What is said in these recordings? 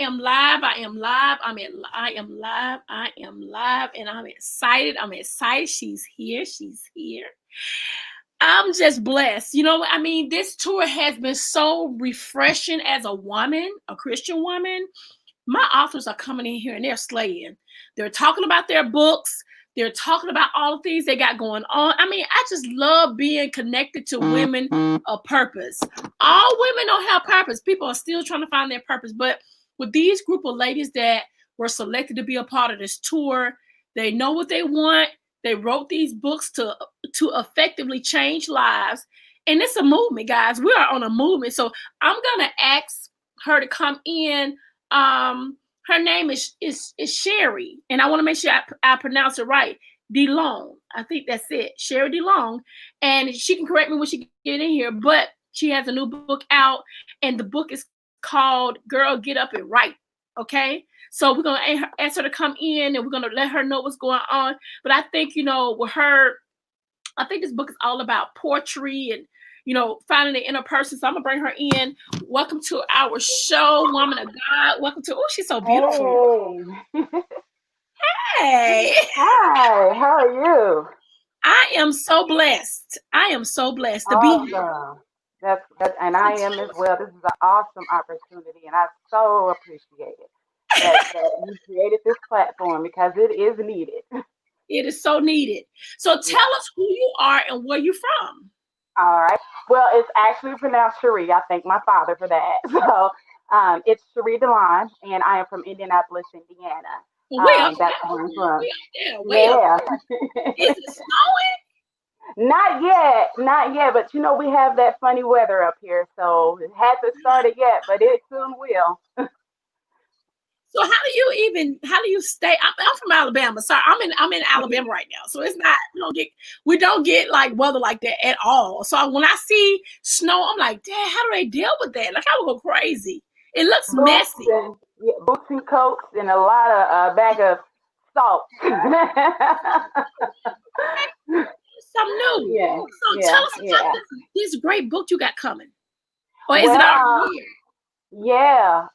am live. I am live. I am live. I am live. And I'm excited. I'm excited. She's here. She's here. I'm just blessed. You know, I mean, this tour has been so refreshing as a woman, a Christian woman. My authors are coming in here and they're slaying. They're talking about their books. They're talking about all the things they got going on. I mean, I just love being connected to women of purpose. All women don't have purpose. People are still trying to find their purpose. But with these group of ladies that were selected to be a part of this tour, they know what they want. They wrote these books to effectively change lives. And it's a movement, guys. We are on a movement. So I'm going to ask her to come in. Her name is Sherrè, and I want to make sure I pronounce it right. DeLong. I think that's it. Sherrè DeLong. And she can correct me when she get in here, but she has a new book out, and the book is called Girl, Get Up and Write. Okay? So we're going to ask her to come in, and we're going to let her know what's going on. But I think, you know, with her, I think this book is all about poetry and, you know, finding the inner person. So I'm gonna bring her in. Welcome to our show, woman of God. Welcome to. Oh, she's so beautiful. Hey. Hey. Hi, how are you? I am so blessed. I am so blessed to be here. Awesome. And I am as well. This is an awesome opportunity, and I so appreciate it that you created this platform because it is needed. It is so needed. So Yeah. tell us who you are and where you're from. All right. Well, it's actually pronounced Cherie. I thank my father for that. So it's Cherie Delon, and I am from Indianapolis, Indiana. Way up That's there. where I'm from. Way up there. Way up Yeah. there. Is it snowing? Not yet, not yet, but you know, we have that funny weather up here, so it hasn't started yet, but it soon will. So how do you stay? I'm from Alabama. Sorry, I'm in Alabama right now. So it's not we don't get like weather like that at all. So when I see snow, I'm like, Dad, how do they deal with that? Like I would go crazy. It looks Boots messy. and yeah, boots and coats and a lot of bag of salt. Something new. Yeah, So tell yeah, us about yeah. this great book you got coming. Or is it Well, already here? yeah.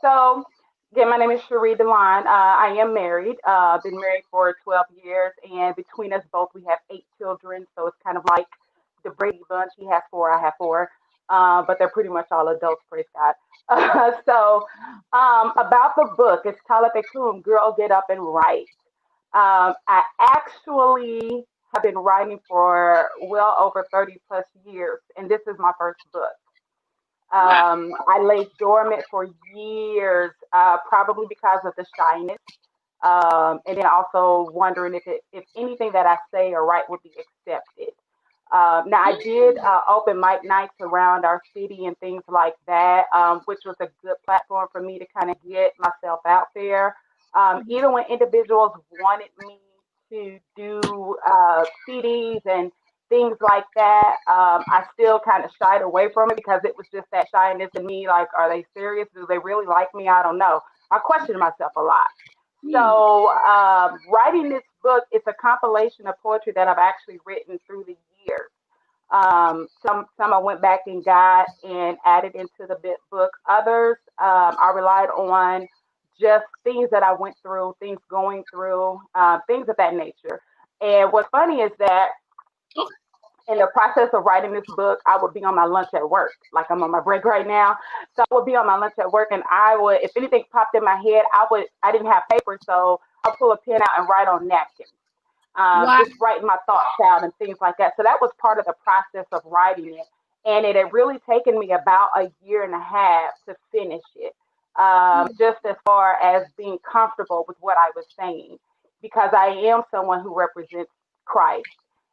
So again, my name is Cherie Delon. I am married. Been married for 12 years, and between us both, we have 8 children. So it's kind of like the Brady Bunch. He has four, I have four, but they're pretty much all adults. Praise God. About the book, it's Talapekum, Girl, Get Up and Write. I actually have been writing for well over 30 plus years, and this is my first book. Wow. I lay dormant for years, probably because of the shyness, and then also wondering if anything that I say or write would be accepted. Now, I did open mic nights around our city and things like that, which was a good platform for me to kind of get myself out there. Even when individuals wanted me to do CDs and things like that, I still kind of shied away from it because it was just that shyness in me. Like, are they serious? Do they really like me? I don't know. I questioned myself a lot. Mm. So, writing this book, it's a compilation of poetry that I've actually written through the years. Some I went back and got and added into the book. Others I relied on just things that I went through, things going through, things of that nature. And what's funny is that Okay. in the process of writing this book, I would be on my lunch at work, like I'm on my break right now. So I would be on my lunch at work, and I would, if anything popped in my head, I didn't have paper, so I'll pull a pen out and write on napkins, Wow. just writing my thoughts out and things like that. So that was part of the process of writing it, and it had really taken me about a year and a half to finish it. Just as far as being comfortable with what I was saying, because I am someone who represents Christ.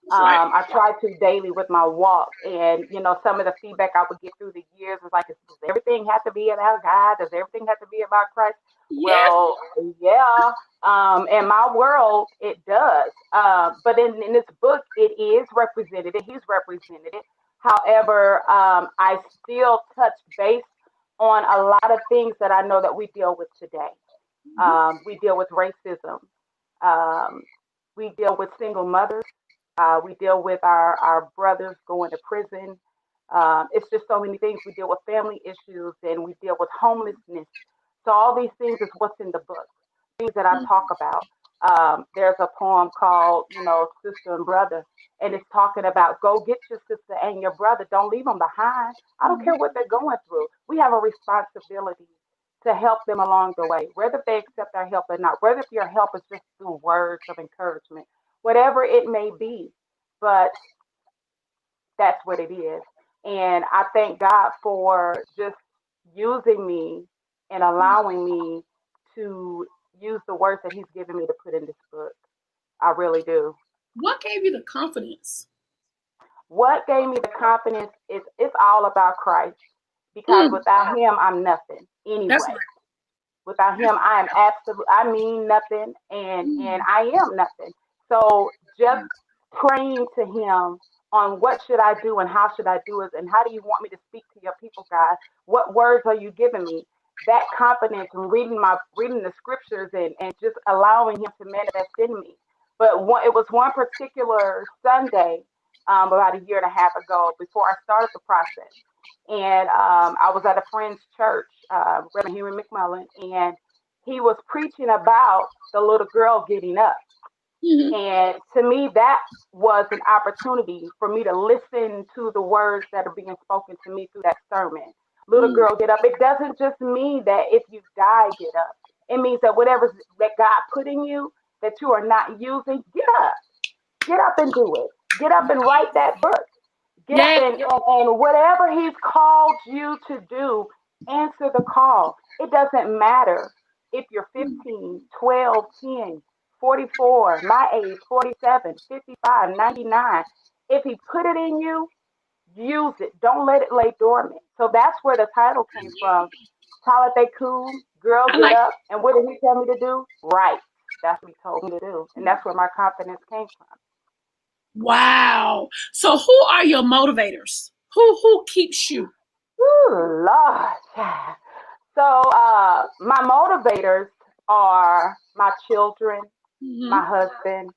That's right. I try to daily with my walk, and you know, some of the feedback I would get through the years was like, "Does everything have to be about God? Does everything have to be about Christ?" Yes. Well, yeah. In my world, it does. But in this book, it is represented. He's represented it. However, I still touch base on a lot of things that I know that we deal with today. We deal with racism. Um, we deal with single mothers. We deal with our brothers going to prison. It's just so many things. We deal with family issues and we deal with homelessness. So all these things is what's in the book, things that I talk about. There's a poem called, Sister and Brother, and it's talking about go get your sister and your brother. Don't leave them behind. I don't care what they're going through. We have a responsibility to help them along the way, whether they accept our help or not, whether if your help is just through words of encouragement, whatever it may be. But that's what it is. And I thank God for just using me and allowing me to use the words that He's given me to put in this book. I really do. What gave you the confidence? What gave me the confidence is it's all about Christ because Mm, without Him, I'm nothing that's anyway. right. Without Him, I am absolute. I mean nothing, and Mm, I am nothing. So just praying to Him on what should I do and how should I do it, and how do you want me to speak to your people, God? What words are you giving me? That confidence in reading the scriptures and just allowing Him to manifest in me. But it was one particular Sunday, about a year and a half ago, before I started the process, and I was at a friend's church, Reverend Henry McMullen, and he was preaching about the little girl getting up. mhm, And to me, that was an opportunity for me to listen to the words that are being spoken to me through that sermon. Little mm, girl, get up. It doesn't just mean that if you die, get up. It means that whatever that God put in you that you are not using, get up. Get up and do it. Get up and write that book. Get up yeah. and whatever He's called you to do, answer the call. It doesn't matter if you're 15, 12, 10, 44, my age, 47, 55, 99. If He put it in you, use it. Don't let it lay dormant. So that's where the title came from. Talate Kum, girl, I get like. up. And what did He tell me to do? Right. That's what He told me to do. And that's where my confidence came from. Wow. So who are your motivators? Who keeps you? Ooh, Lord. So my motivators are my children, Hmm. my husband,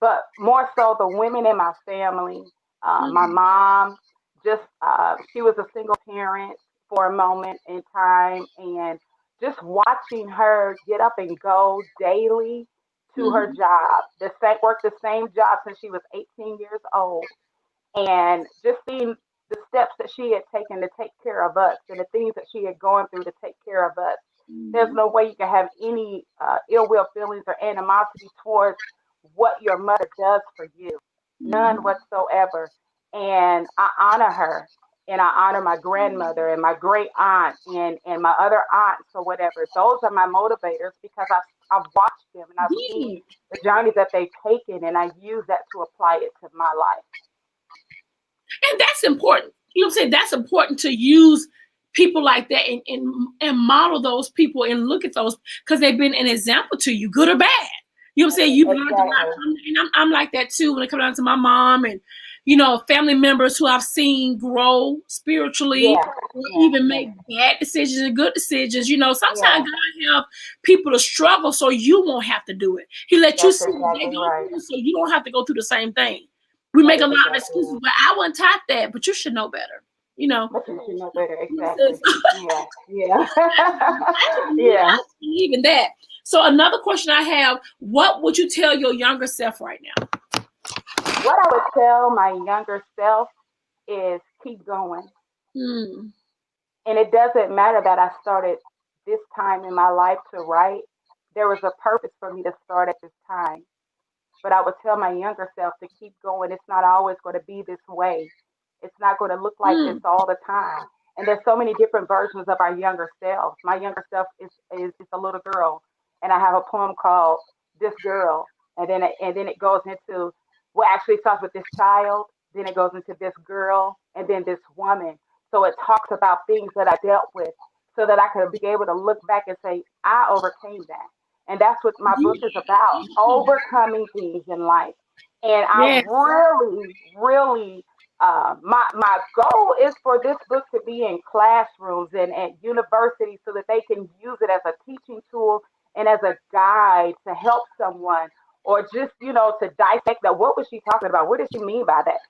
but more so the women in my family. My Hmm. mom, just she was a single parent for a moment in time, and just watching her get up and go daily to her Hmm. job, work the same job since she was 18 years old, and just seeing the steps that she had taken to take care of us and the things that she had gone through to take care of us. There's no way you can have any ill will feelings or animosity towards what your mother does for you. None Hmm. whatsoever. And I honor her. And I honor my grandmother and my great aunt and my other aunts or whatever. Those are my motivators because I've watched them and I've seen Yeah. the journey that they've taken, and I use that to apply it to my life. And that's important. You know what I'm saying? That's important to use people like that and model those people and look at those because they've been an example to you, good or bad. You know what I'm saying? You've learned a lot Exactly. from them. And I'm like that too when it comes down to my mom and, family members who I've seen grow spiritually Yeah, or yeah, even yeah, make bad decisions and good decisions. Sometimes yeah. God help people to struggle so you won't have to do it. He let you That's see what they exactly go right. through so you don't have to go through the same thing. We That make is a lot of exactly excuses, right. but I wasn't taught that. But you should know better. You know. But you should know better. So Exactly. Yeah, yeah, I yeah. believe in that. So another question I have: what would you tell your younger self right now? What I would tell my younger self is keep going. Hmm. And it doesn't matter that I started this time in my life to write. There was a purpose for me to start at this time. But I would tell my younger self to keep going. It's not always going to be this way. It's not going to look like this Hmm. all the time. And there's so many different versions of our younger selves. My younger self is a little girl, and I have a poem called "This Girl," and then it goes into well, actually it starts with this child, then it goes into this girl, and then this woman. So it talks about things that I dealt with, so that I could be able to look back and say I overcame that. And that's what my book is about, overcoming things in life. And I Yeah. really, really, my goal is for this book to be in classrooms and at universities so that they can use it as a teaching tool and as a guide to help someone, or just, to dissect that. What was she talking about? What did she mean by that?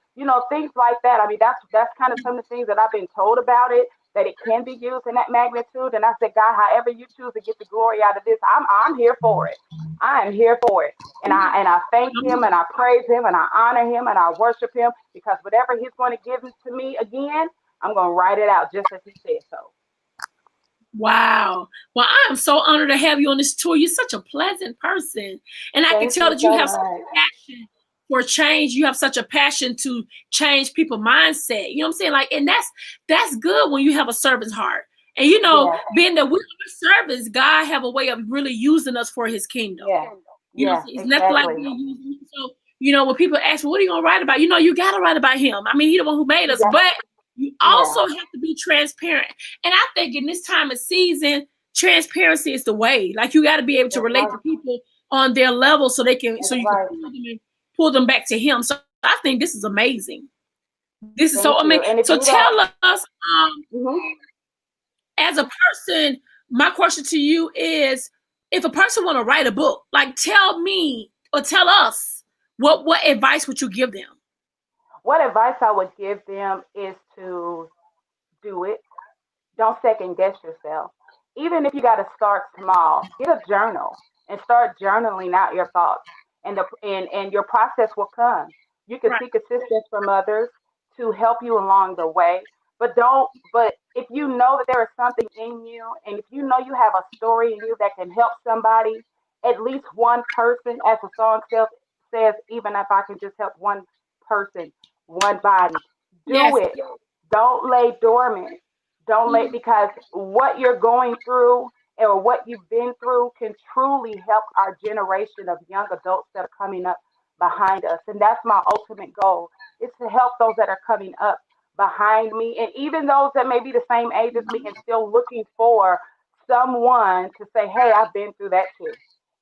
Things like that. I mean, that's kind of some of the things that I've been told about it, that it can be used in that magnitude. And I said, God, however you choose to get the glory out of this, I'm here for it. I am here for it. And I thank him and I praise him and I honor him and I worship him, because whatever he's going to give to me again, I'm going to write it out just as he said so. Wow. Well, I am so honored to have you on this tour. You're such a pleasant person. And I can Thank tell you that you so have such much. a passion for change. You have such a passion to change people's mindset. You know what I'm saying? Like, and that's good when you have a servant's heart. And you know, Yeah, being that we're servants, God have a way of really using us for his kingdom. yeah, You know, yeah, it's nothing like exactly. being used. So, you know, when people ask, well, what are you gonna write about? You know, you gotta write about him. I mean, he's the one who made You us, got, but you yeah, also have to be transparent. And I think in this time of season, transparency is the way. Like, you got to be able to that's relate right. to people on their level so they can, That's so you can right. pull them back to him. So I think this is amazing. This is so Thank you. amazing. And if So you don't, tell us, mhm. as a person, my question to you is, if a person want to write a book, like, tell me or tell us, what advice would you give them? What advice I would give them is to do it. Don't second guess yourself. Even if you got to start small, get a journal and start journaling out your thoughts, and your process will come. You can Right. seek assistance from others to help you along the way, but don't. But if you know that there is something in you, and if you know you have a story in you that can help somebody, at least one person, as the song says, even if I can just help one person, one body, do Yes. it. Don't lay dormant. Don't let, because what you're going through or what you've been through can truly help our generation of young adults that are coming up behind us. And that's my ultimate goal, is to help those that are coming up behind me, and even those that may be the same age as me and still looking for someone to say, hey, I've been through that too.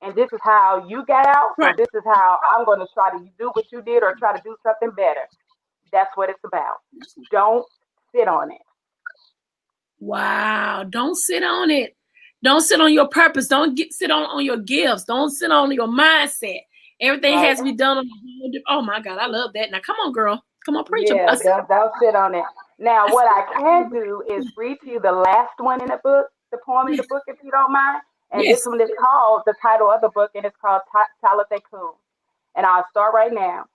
And this is how you got out. So Right. this is how I'm going to try to do what you did or try to do something better. That's what it's about. Don't sit on it. Wow. Don't sit on it. Don't sit on your purpose. Don't sit on your gifts. Don't sit on your mindset. Everything Right. has to be done on. Oh my God, I love that. Now come on, girl. Come on, preach Yeah, us. don't sit on it. Now, what I can do is read to you the last one in the book, the poem in the book, if you don't mind. And this Yes. one is called, the title of the book, and it's called Talate Kum. And I'll start right now.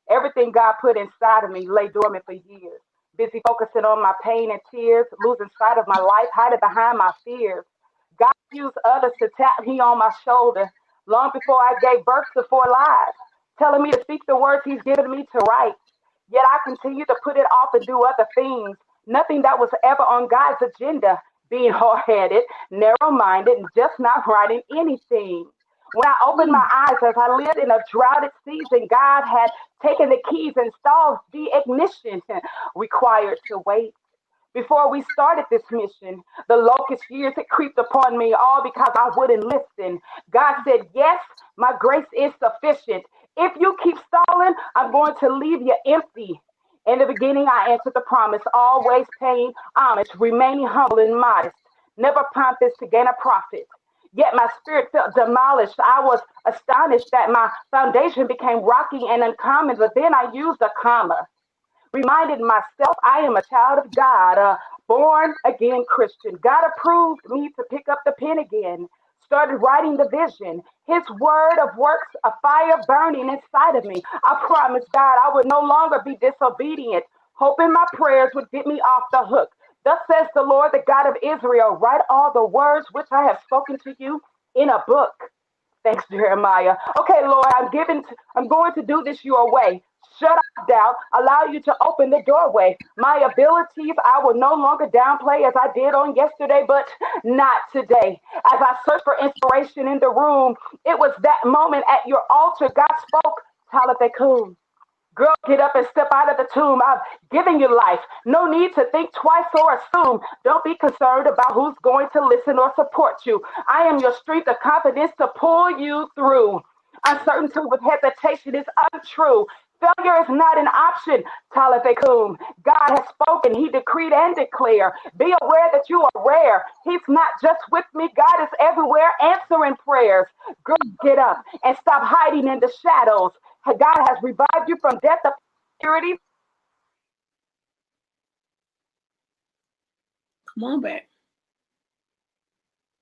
Everything God put inside of me lay dormant for years. Busy focusing on my pain and tears, losing sight of my life, hiding behind my fears. God used others to tap me on my shoulder long before I gave birth to four lives, telling me to speak the words He's given me to write. Yet I continue to put it off and do other things. Nothing that was ever on God's agenda, being hard headed, narrow minded, and just not writing anything. When I opened my eyes as I lived in a droughted season, God had taken the keys and installed the ignition required to wait. Before we started this mission, the locust years had creeped upon me, all because I wouldn't listen. God said, yes, my grace is sufficient. If you keep stalling, I'm going to leave you empty. In the beginning, I answered the promise, always paying homage, remaining humble and modest, never pompous to gain a profit. Yet my spirit felt demolished. I was astonished that my foundation became rocky and uncommon, but then I used a comma, reminded myself I am a child of God, a born again Christian. God approved me to pick up the pen again, started writing the vision. His word of works, a fire burning inside of me. I promised God I would no longer be disobedient, hoping my prayers would get me off the hook. Thus says the Lord, the God of Israel, write all the words which I have spoken to you in a book. Thanks, Jeremiah. Okay, Lord, I'm going to do this your way. Shut up, doubt. Allow you to open the doorway. My abilities I will no longer downplay as I did on yesterday, but not today. As I searched for inspiration in the room, it was that moment at your altar God spoke, Talitha. Girl, get up and step out of the tomb. I've given you life. No need to think twice or assume. Don't be concerned about who's going to listen or support you. I am your strength of confidence to pull you through. Uncertainty with hesitation is untrue. Failure is not an option, Talifakum. God has spoken. He decreed and declared. Be aware that you are rare. He's not just with me. God is everywhere answering prayers. Girl, get up and stop hiding in the shadows. God has revived you from death of purity. Come on back.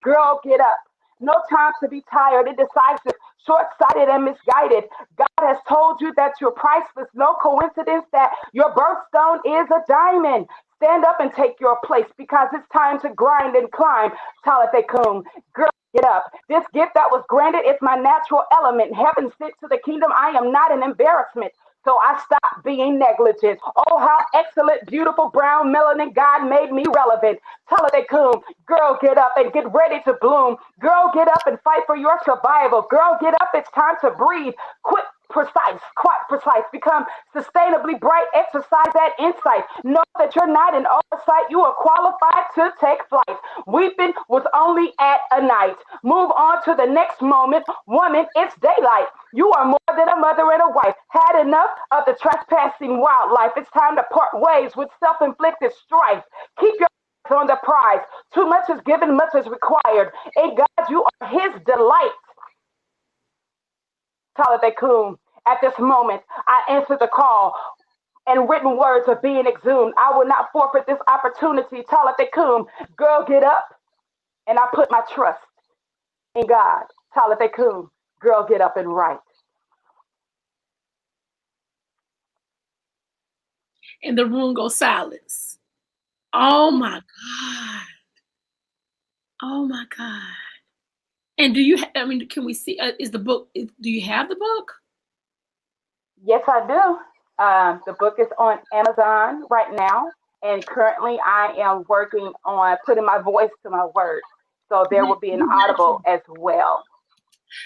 Girl, get up. No time to be tired, indecisive, short-sighted, and misguided. God has told you that you're priceless. No coincidence that your birthstone is a diamond. Stand up and take your place because it's time to grind and climb. Talatekum. Girl, get up. This gift that was granted is my natural element. Heaven sent to the kingdom. I am not an embarrassment. So I stopped being negligent. Oh, how excellent, beautiful, brown melanin God made me relevant. Talatekum. Girl, get up and get ready to bloom. Girl, get up and fight for your survival. Girl, get up. It's time to breathe. Quit precise, quite precise. Become sustainably bright. Exercise that insight. Know that you're not an oversight. You are qualified to take flight. Weeping was only at a night. Move on to the next moment. Woman, it's daylight. You are more than a mother and a wife. Had enough of the trespassing wildlife. It's time to part ways with self-inflicted strife. Keep your eyes on the prize. Too much is given, much is required. In God, you are his delight. Talatekum. At this moment, I answer the call and written words are being exhumed. I will not forfeit this opportunity. Talatekum. Girl, get up. And I put my trust in God. Talatekum. Girl, get up and write. And the room goes silence. Oh my God. Oh my God. And do you, I mean, can we see, is the book, do you have the book? Yes, I do. The book is on Amazon right now. And currently I am working on putting my voice to my words. So there will be an audible as well.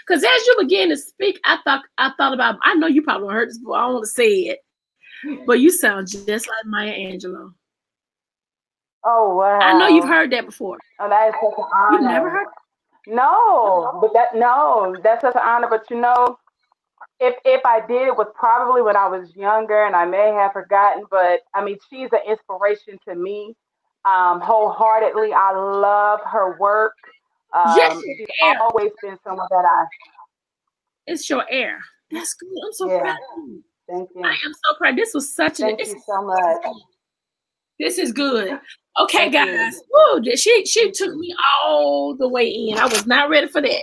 Because as you begin to speak, I thought about, I know you probably heard this before, I don't want to say it, but you sound just like Maya Angelou. Oh, wow. I know you've heard that before. Oh, that is such an honor. You've never heard? No, but that's such an honor. But you know, if I did, it was probably when I was younger and I may have forgotten. But I mean, she's an inspiration to me wholeheartedly. I love her work. Yes, She's always been someone that it's your air. That's good. I'm so proud of you. Thank you. I am so proud. This was such Thank you so much. This is good. Okay, guys. Woo, she took me all the way in. I was not ready for that.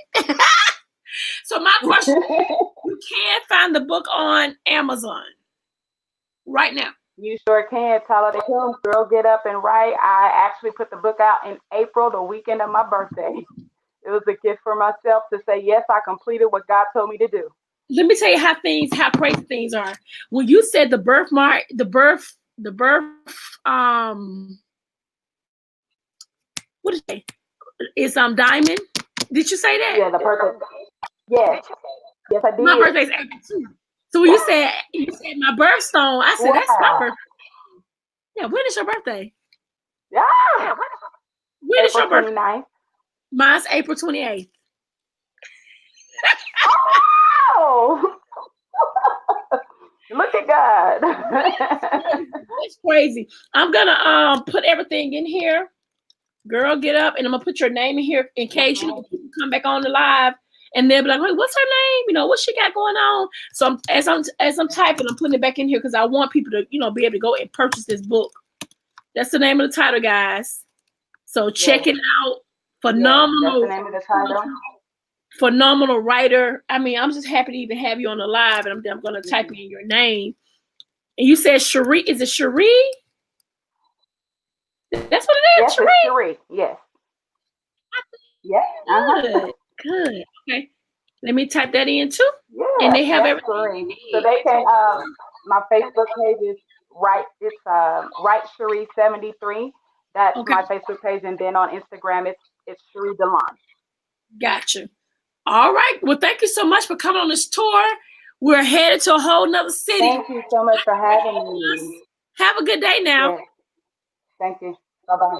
So my question, you can find the book on Amazon right now. You sure can. Talatekum. Girl, get up and write. I actually put the book out in April, the weekend of my birthday. It was a gift for myself to say, yes, I completed what God told me to do. Let me tell you how crazy things are. When you said the birthmark, the birth, what did you say? It's diamond. Did you say that? Yeah, the birthday. Yes. Yes, I did. My birthday's April 2. So when you said my birthstone, I said, that's my birthday. Yeah, when is your birthday? Yeah. When is your birthday? 29th. Mine's April 28th. Oh! Look at God. That's crazy. I'm gonna put everything in here. Girl, get up, and I'm gonna put your name in here in case you come back on the live, and they'll be like, "Wait, what's her name? You know, what she got going on?" So as I'm typing, I'm putting it back in here because I want people to, you know, be able to go and purchase this book. That's the name of the title, guys. So check it out. Phenomenal. That's the name of the title. Phenomenal writer. I mean, I'm just happy to even have you on the live, and I'm going to type in your name. And you said Sherrè. Is it Sherrè? That's what it is. Yes, Sherrè. Yes. Yes. Good. Okay. Let me type that in too. Yeah. And they have everything. So they can. My Facebook page is right. It's right Sherrè 73. That's my Facebook page, and then on Instagram it's Sherrè Delon. Gotcha. All right. Well, thank you so much for coming on this tour. We're headed to a whole nother city. Thank you so much for having me. Have a good day now. Yes. Thank you. Bye-bye.